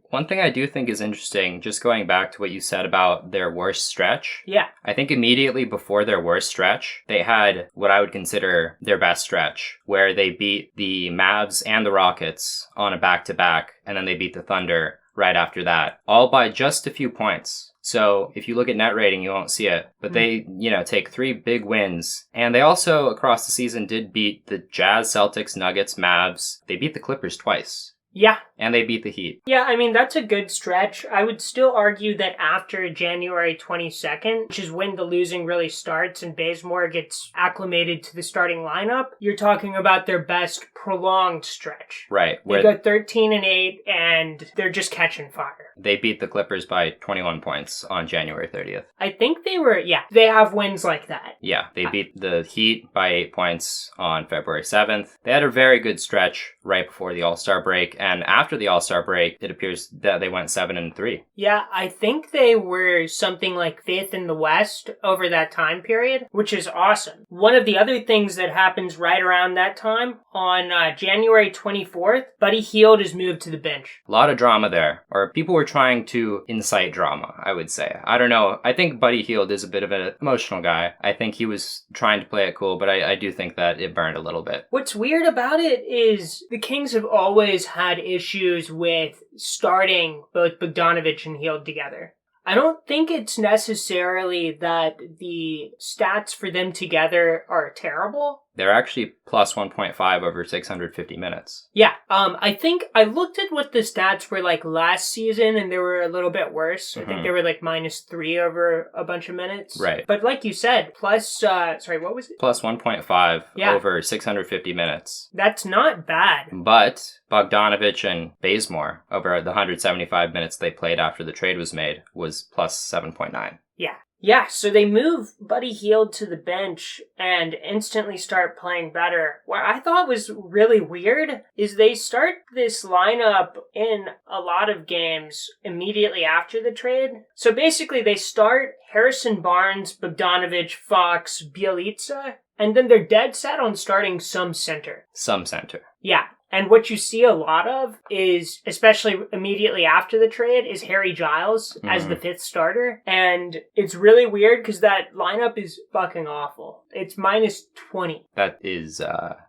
One thing I do think is interesting, just going back to what you said about their worst stretch. Yeah. I think immediately before their worst stretch, they had what I would consider their best stretch, where they beat the Mavs and the Rockets on a back-to-back, and then they beat the Thunder right after that, all by just a few points. So if you look at net rating, you won't see it. But they, take 3 big wins. And they also, across the season, did beat the Jazz, Celtics, Nuggets, Mavs. They beat the Clippers twice. Yeah. And they beat the Heat. Yeah, I mean, that's a good stretch. I would still argue that after January 22nd, which is when the losing really starts and Bazemore gets acclimated to the starting lineup, you're talking about their best prolonged stretch. Right. They go 13-8, and they're just catching fire. They beat the Clippers by 21 points on January 30th. I think they have wins like that. Yeah, they beat the Heat by 8 points on February 7th. They had a very good stretch right before the All-Star break, and after the All-Star break, it appears that they went 7-3. Yeah, I think they were something like 5th in the West over that time period, which is awesome. One of the other things that happens right around that time, on January 24th, Buddy Hield is moved to the bench. A lot of drama there, or people were trying to incite drama, I would say. I don't know. I think Buddy Hield is a bit of an emotional guy. I think he was trying to play it cool, but I do think that it burned a little bit. What's weird about it is the Kings have always had issues with starting both Bogdanovich and Hield together. I don't think it's necessarily that the stats for them together are terrible. They're actually plus 1.5 over 650 minutes. Yeah, I think I looked at what the stats were like last season, and they were a little bit worse. I think they were like -3 over a bunch of minutes. Right. But like you said, plus, what was it? Plus 1.5 over 650 minutes. That's not bad. But Bogdanovich and Bazemore, over the 175 minutes they played after the trade was made, was plus 7.9. Yeah. Yeah, so they move Buddy Hield to the bench and instantly start playing better. What I thought was really weird is they start this lineup in a lot of games immediately after the trade. So basically they start Harrison Barnes, Bogdanovich, Fox, Bjelica, and then they're dead set on starting some center. Some center. Yeah. And what you see a lot of is, especially immediately after the trade, is Harry Giles as the 5th starter. And it's really weird because that lineup is fucking awful. It's -20. That is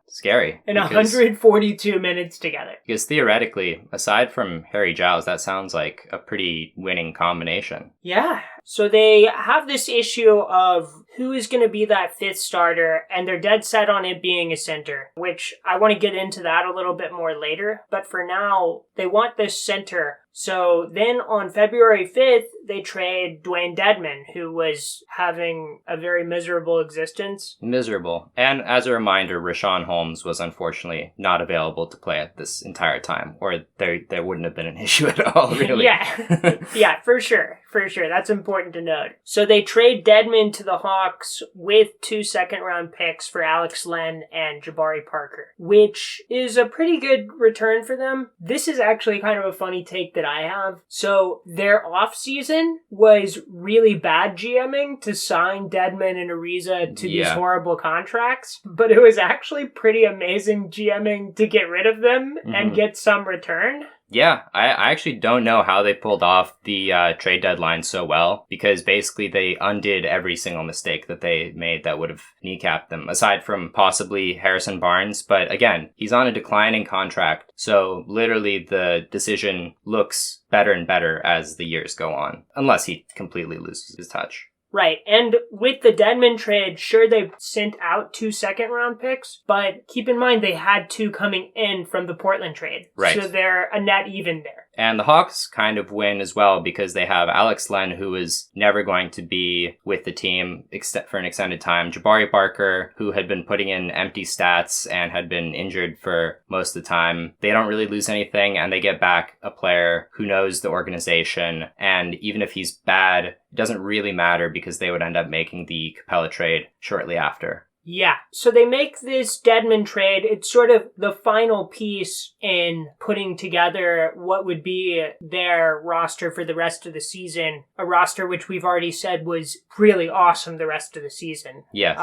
scary. And 142 minutes together. Because theoretically, aside from Harry Giles, that sounds like a pretty winning combination. Yeah. So they have this issue of who is going to be that 5th starter, and they're dead set on it being a center, which I want to get into that a little bit more later. But for now, they want this center. So then on February 5th, they trade Dwayne Dedmon, who was having a very miserable existence. Miserable. And as a reminder, Richaun Holmes was unfortunately not available to play at this entire time, or there wouldn't have been an issue at all, really. Yeah, for sure. For sure. That's important to note. So they trade Dedmon to the Hawks with 2 second-round picks for Alex Len and Jabari Parker, which is a pretty good return for them. This is actually kind of a funny take that I have. So their offseason was really bad GMing to sign Dedmon and Ariza to these horrible contracts, but it was actually pretty amazing GMing to get rid of them and get some return. Yeah, I actually don't know how they pulled off the trade deadline so well, because basically they undid every single mistake that they made that would have kneecapped them, aside from possibly Harrison Barnes. But again, he's on a declining contract, so literally the decision looks better and better as the years go on, unless he completely loses his touch. Right, and with the Dedmon trade, sure, they sent out 2 second-round picks, but keep in mind they had 2 coming in from the Portland trade. Right. So they're a net even there. And the Hawks kind of win as well because they have Alex Len, who is never going to be with the team for an extended time. Jabari Parker, who had been putting in empty stats and had been injured for most of the time. They don't really lose anything, and they get back a player who knows the organization. And even if he's bad, it doesn't really matter because they would end up making the Capella trade shortly after. Yeah, so they make this Dedmon trade. It's sort of the final piece in putting together what would be their roster for the rest of the season. A roster which we've already said was really awesome the rest of the season. Yes.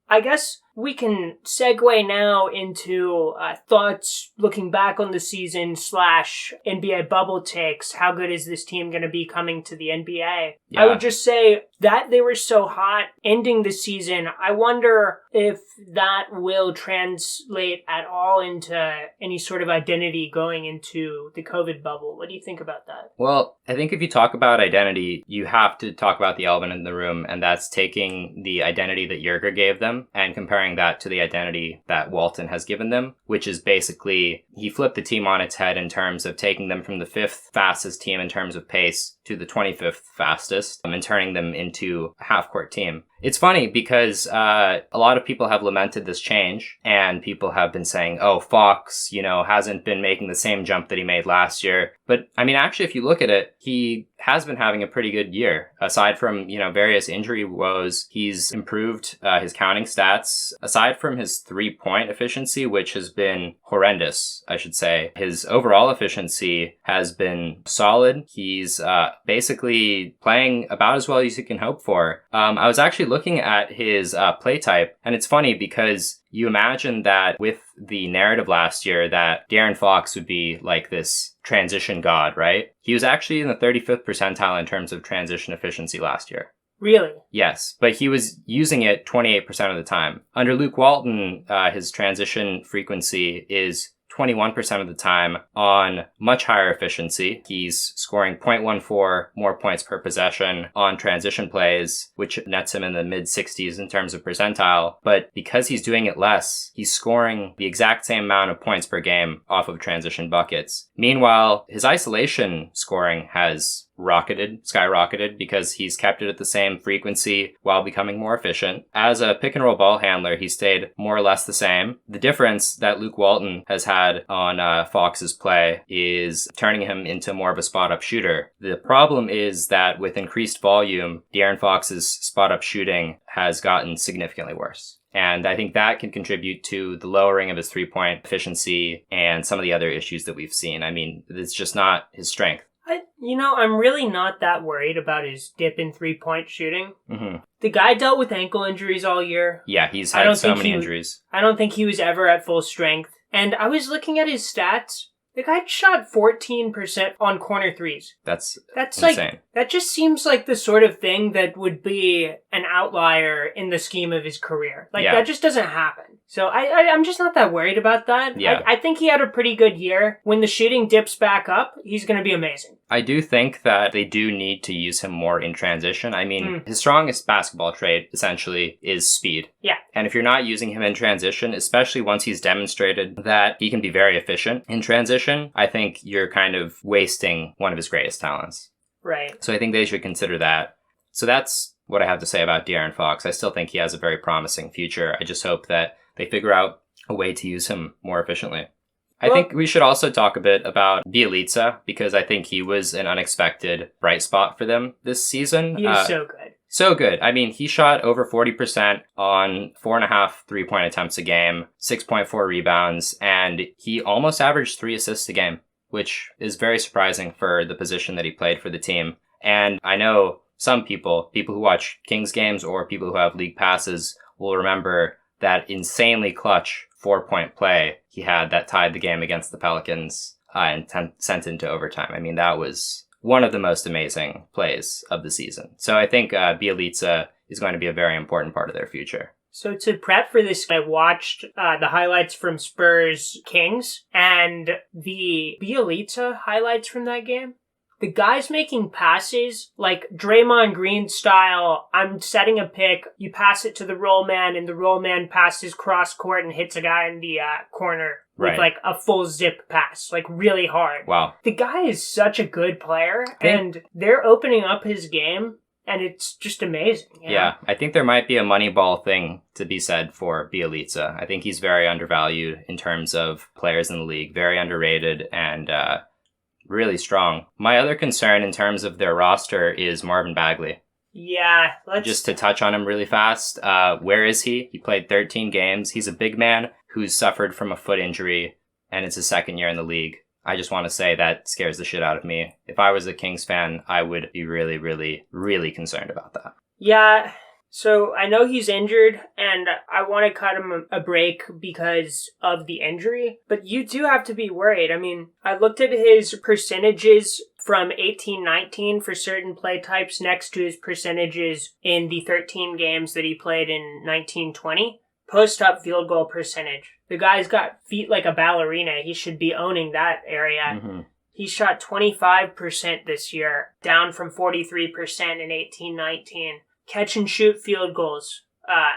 I guess we can segue now into thoughts looking back on the season / NBA bubble takes. How good is this team going to be coming to the NBA? Yeah. I would just say that they were so hot ending the season. I wonder if that will translate at all into any sort of identity going into the COVID bubble. What do you think about that? Well, I think if you talk about identity, you have to talk about the elephant in the room, and that's taking the identity that Yerger gave them and comparing that to the identity that Walton has given them, which is basically he flipped the team on its head in terms of taking them from the 5th fastest team in terms of pace to the 25th fastest and turning them into a half-court team. It's funny because a lot of people have lamented this change, and people have been saying, oh, Fox, hasn't been making the same jump that he made last year. But, I mean, actually, if you look at it, he has been having a pretty good year. Aside from, various injury woes, he's improved his counting stats. Aside from his three-point efficiency, which has been horrendous, I should say, his overall efficiency has been solid. He's basically playing about as well as you can hope for. I was actually looking at his play type, and it's funny because you imagine that with the narrative last year that De'Aaron Fox would be like this transition god, right? He was actually in the 35th percentile in terms of transition efficiency last year. Really? Yes, but he was using it 28% of the time. Under Luke Walton, his transition frequency is 21% of the time on much higher efficiency. He's scoring 0.14 more points per possession on transition plays, which nets him in the mid-60s in terms of percentile. But because he's doing it less, he's scoring the exact same amount of points per game off of transition buckets. Meanwhile, his isolation scoring has skyrocketed because he's kept it at the same frequency while becoming more efficient. As a pick and roll ball handler, he stayed more or less the same. The difference that Luke Walton has had on Fox's play is turning him into more of a spot up shooter. The problem is that with increased volume, De'Aaron Fox's spot up shooting has gotten significantly worse. And I think that can contribute to the lowering of his three-point efficiency and some of the other issues that we've seen. I mean, it's just not his strength. I'm really not that worried about his dip in three-point shooting. Mm-hmm. The guy dealt with ankle injuries all year. Yeah, he's had so many injuries. I don't think he was ever at full strength. And I was looking at his stats. The guy shot 14% on corner threes. That's insane. That just seems like the sort of thing that would be an outlier in the scheme of his career. That just doesn't happen. So I'm just not that worried about that. Yeah. I think he had a pretty good year. When the shooting dips back up, he's going to be amazing. I do think that they do need to use him more in transition. I mean, his strongest basketball trait, essentially, is speed. Yeah. And if you're not using him in transition, especially once he's demonstrated that he can be very efficient in transition, I think you're kind of wasting one of his greatest talents. Right. So I think they should consider that. So that's what I have to say about De'Aaron Fox. I still think he has a very promising future. I just hope that they figure out a way to use him more efficiently. I think we should also talk a bit about Bjelica, because I think he was an unexpected bright spot for them this season. He was so good. So good. I mean, he shot over 40% on 4.5 three-point attempts a game, 6.4 rebounds, and he almost averaged 3 assists a game, which is very surprising for the position that he played for the team. And I know some people who watch Kings games or people who have league passes will remember that insanely clutch 4-point play he had that tied the game against the Pelicans and sent into overtime. I mean, that was one of the most amazing plays of the season. So I think Bjelica is going to be a very important part of their future. So to prep for this, I watched the highlights from Spurs Kings and the Bjelica highlights from that game. The guy's making passes like Draymond Green style. I'm setting a pick. You pass it to the roll man, and the roll man passes cross court and hits a guy in the corner with like a full zip pass, like really hard. Wow. The guy is such a good player, and they're opening up his game, and it's just amazing. You know? Yeah, I think there might be a Moneyball thing to be said for Bjelica. I think he's very undervalued in terms of players in the league, very underrated, and really strong. My other concern in terms of their roster is Marvin Bagley. Yeah, just to touch on him really fast. Where is he? He played 13 games. He's a big man who's suffered from a foot injury, and it's his second year in the league. I just want to say that scares the shit out of me. If I was a Kings fan, I would be really, really, really concerned about that. Yeah. So I know he's injured, and I want to cut him a break because of the injury, but you do have to be worried. I mean, I looked at his percentages from 18-19 for certain play types next to his percentages in the 13 games that he played in 19-20. Post-up field goal percentage. The guy's got feet like a ballerina. He should be owning that area. Mm-hmm. He shot 25% this year, down from 43% in 18-19. Catch and shoot field goals.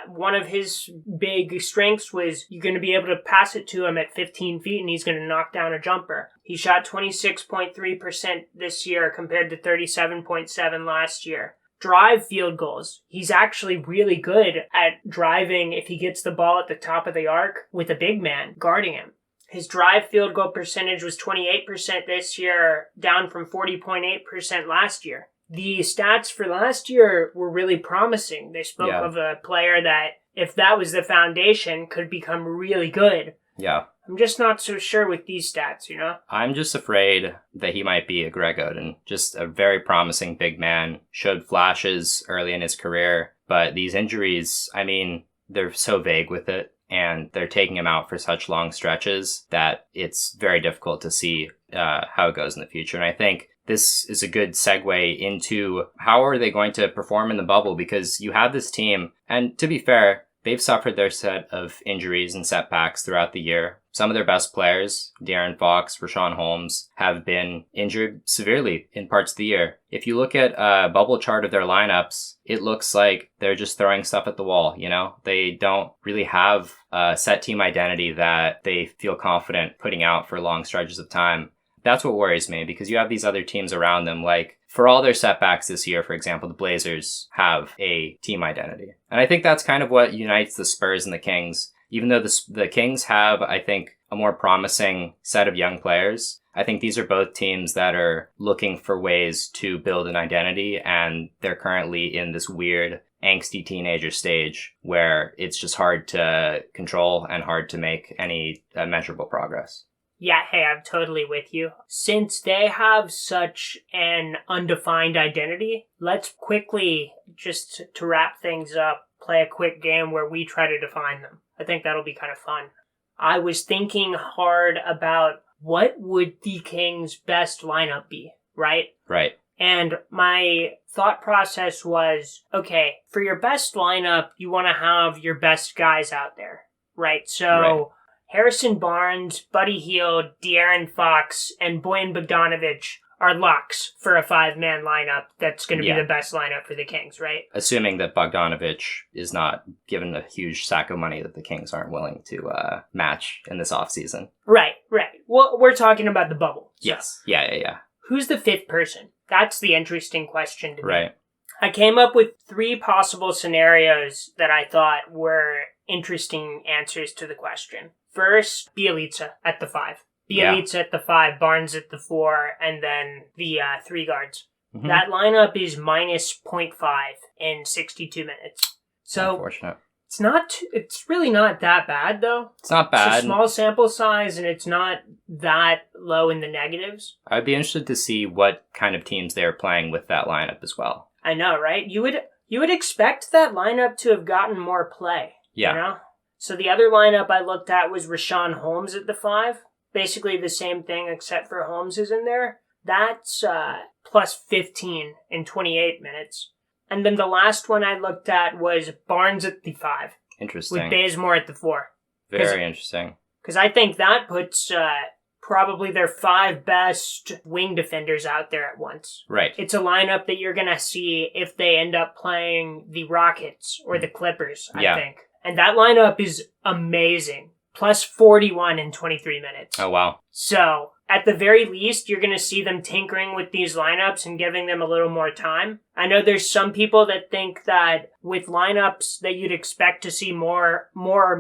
One of his big strengths was you're going to be able to pass it to him at 15 feet and he's going to knock down a jumper. He shot 26.3% this year compared to 37.7% last year. Drive field goals. He's actually really good at driving if he gets the ball at the top of the arc with a big man guarding him. His drive field goal percentage was 28% this year, down from 40.8% last year. The stats for last year were really promising. They spoke of a player that, if that was the foundation, could become really good. Yeah. I'm just not so sure with these stats, you know? I'm just afraid that he might be a Greg Oden. Just a very promising big man. Showed flashes early in his career. But these injuries, I mean, they're so vague with it. And they're taking him out for such long stretches that it's very difficult to see how it goes in the future. And I think this is a good segue into how are they going to perform in the bubble, because you have this team, and to be fair, they've suffered their set of injuries and setbacks throughout the year. Some of their best players, De'Aaron Fox, Rashawn Holmes, have been injured severely in parts of the year. If you look at a bubble chart of their lineups, it looks like they're just throwing stuff at the wall, you know? They don't really have a set team identity that they feel confident putting out for long stretches of time. That's what worries me, because you have these other teams around them, like, for all their setbacks this year, for example, the Blazers have a team identity. And I think that's kind of what unites the Spurs and the Kings. Even though the Kings have, I think, a more promising set of young players, I think these are both teams that are looking for ways to build an identity, and they're currently in this weird angsty teenager stage where it's just hard to control and hard to make any measurable progress. Yeah, hey, I'm totally with you. Since they have such an undefined identity, let's quickly, just to wrap things up, play a quick game where we try to define them. I think that'll be kind of fun. I was thinking hard about what would the Kings' best lineup be, right? Right. And my thought process was, okay, for your best lineup, you want to have your best guys out there, right? So... Right. Harrison Barnes, Buddy Hield, De'Aaron Fox, and Bojan Bogdanovic are locks for a 5-man lineup that's going to be the best lineup for the Kings, right? Assuming that Bogdanovic is not given a huge sack of money that the Kings aren't willing to match in this offseason. Right. Well, we're talking about the bubble. So. Yes. Yeah. Who's the fifth person? That's the interesting question to me. Right. I came up with 3 possible scenarios that I thought were interesting answers to the question. First, Bjelica at the 5. Bjelica at the 5, Barnes at the 4, and then the 3 guards. Mm-hmm. That lineup is minus 0.5 in 62 minutes. So unfortunate. It's really not that bad, though. It's not bad. It's a small sample size, and it's not that low in the negatives. I'd be interested to see what kind of teams they're playing with that lineup as well. I know, right? You would expect that lineup to have gotten more play. Yeah. You know? So the other lineup I looked at was Rashawn Holmes at the 5. basically the same thing except for Holmes is in there. That's plus 15 in 28 minutes. And then the last one I looked at was Barnes at the 5. Interesting. With Bazemore at the 4. Very interesting. Because I think that puts probably their 5 best wing defenders out there at once. Right. It's a lineup that you're going to see if they end up playing the Rockets or the Clippers, I think. And that lineup is amazing. Plus 41 in 23 minutes. Oh, wow. So, at the very least, you're going to see them tinkering with these lineups and giving them a little more time. I know there's some people that think that with lineups that you'd expect to see more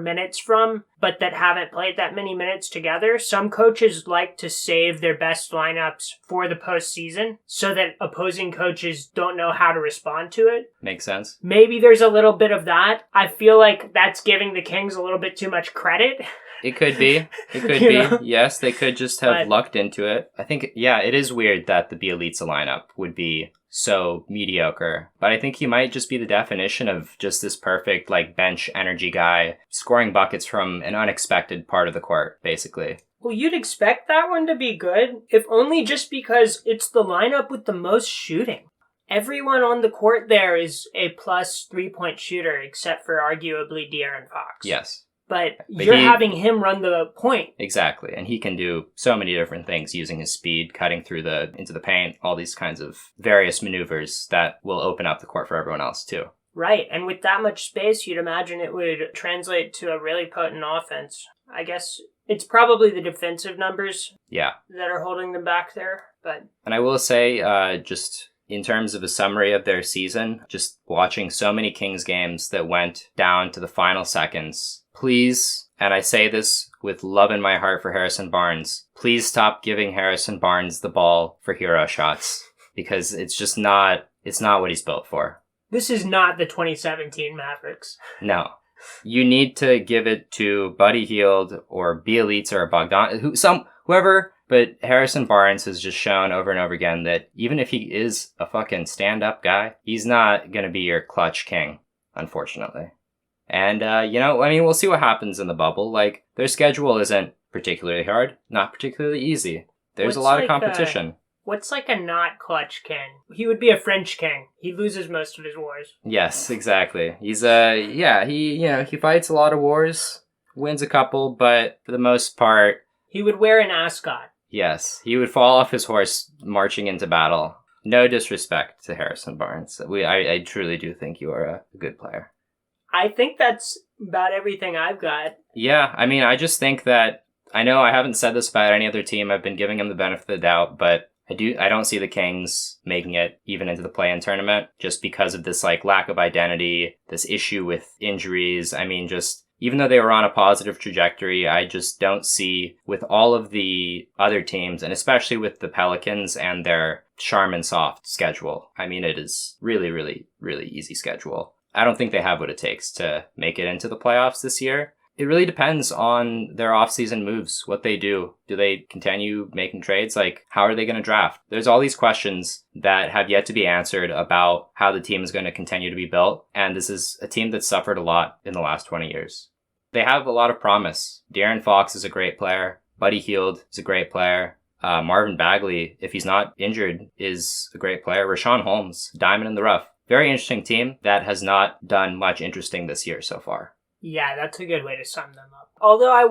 minutes from, but that haven't played that many minutes together, some coaches like to save their best lineups for the postseason so that opposing coaches don't know how to respond to it. Makes sense. Maybe there's a little bit of that. I feel like that's giving the Kings a little bit too much credit. It could be. It could be. Know? Yes, they could just have lucked into it. I think, it is weird that the Bielitsa lineup would be so mediocre. But I think he might just be the definition of just this perfect, bench energy guy, scoring buckets from an unexpected part of the court, basically. Well, you'd expect that one to be good, if only just because it's the lineup with the most shooting. Everyone on the court there is a plus 3-point shooter, except for arguably De'Aaron Fox. Yes. But you're having him run the point. Exactly. And he can do so many different things using his speed, cutting through into the paint, all these kinds of various maneuvers that will open up the court for everyone else too. Right. And with that much space, you'd imagine it would translate to a really potent offense. I guess it's probably the defensive numbers that are holding them back there. And I will say, just in terms of a summary of their season, just watching so many Kings games that went down to the final seconds, please, and I say this with love in my heart for Harrison Barnes, please stop giving Harrison Barnes the ball for hero shots, because it's not what he's built for. This is not the 2017 Mavericks. No. You need to give it to Buddy Hield or Bielitsa or Bogdan, whoever, but Harrison Barnes has just shown over and over again that even if he is a fucking stand-up guy, he's not going to be your clutch king, unfortunately. And, we'll see what happens in the bubble. Their schedule isn't particularly hard, not particularly easy. There's a lot of competition. What's a not clutch king? He would be a French king. He loses most of his wars. Yes, exactly. He's, he fights a lot of wars, wins a couple, but for the most part... He would wear an ascot. Yes, he would fall off his horse marching into battle. No disrespect to Harrison Barnes. I truly do think you are a good player. I think that's about everything I've got. Yeah, I just think that, I know I haven't said this about any other team, I've been giving them the benefit of the doubt, but I don't see the Kings making it even into the play-in tournament, just because of this, lack of identity, this issue with injuries. Even though they were on a positive trajectory, I just don't see, with all of the other teams, and especially with the Pelicans and their Charmin soft schedule, it is really, really, really easy schedule. I don't think they have what it takes to make it into the playoffs this year. It really depends on their offseason moves, what they do. Do they continue making trades? How are they going to draft? There's all these questions that have yet to be answered about how the team is going to continue to be built. And this is a team that's suffered a lot in the last 20 years. They have a lot of promise. De'Aaron Fox is a great player. Buddy Hield is a great player. Marvin Bagley, if he's not injured, is a great player. Rashawn Holmes, diamond in the rough. Very interesting team that has not done much interesting this year so far. Yeah, that's a good way to sum them up. Although I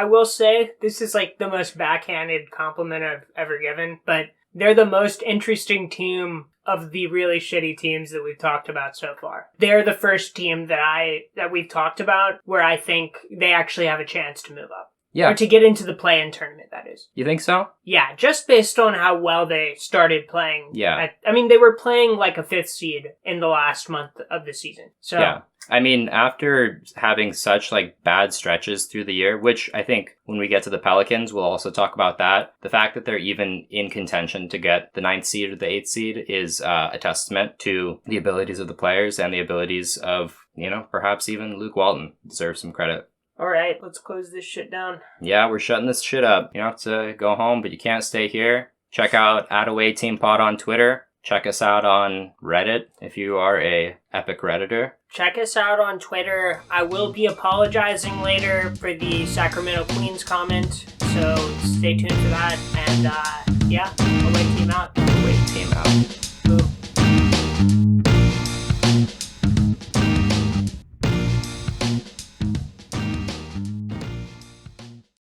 will say, this is the most backhanded compliment I've ever given, but they're the most interesting team of the really shitty teams that we've talked about so far. They're the first team that we've talked about where I think they actually have a chance to move up. Yeah. Or to get into the play-in tournament, that is. You think so? Yeah, just based on how well they started playing. Yeah. They were playing like a 5th seed in the last month of the season. So yeah. After having such bad stretches through the year, which I think when we get to the Pelicans, we'll also talk about that. The fact that they're even in contention to get the 9th seed or the 8th seed is a testament to the abilities of the players and the abilities of, perhaps even Luke Walton deserves some credit. All right, let's close this shit down. Yeah, we're shutting this shit up. You don't have to go home, but you can't stay here. Check out @AwayTeamPod on Twitter. Check us out on Reddit if you are a epic Redditor. Check us out on Twitter. I will be apologizing later for the Sacramento Queens comment. So stay tuned for that. And yeah, away team out. Away team out.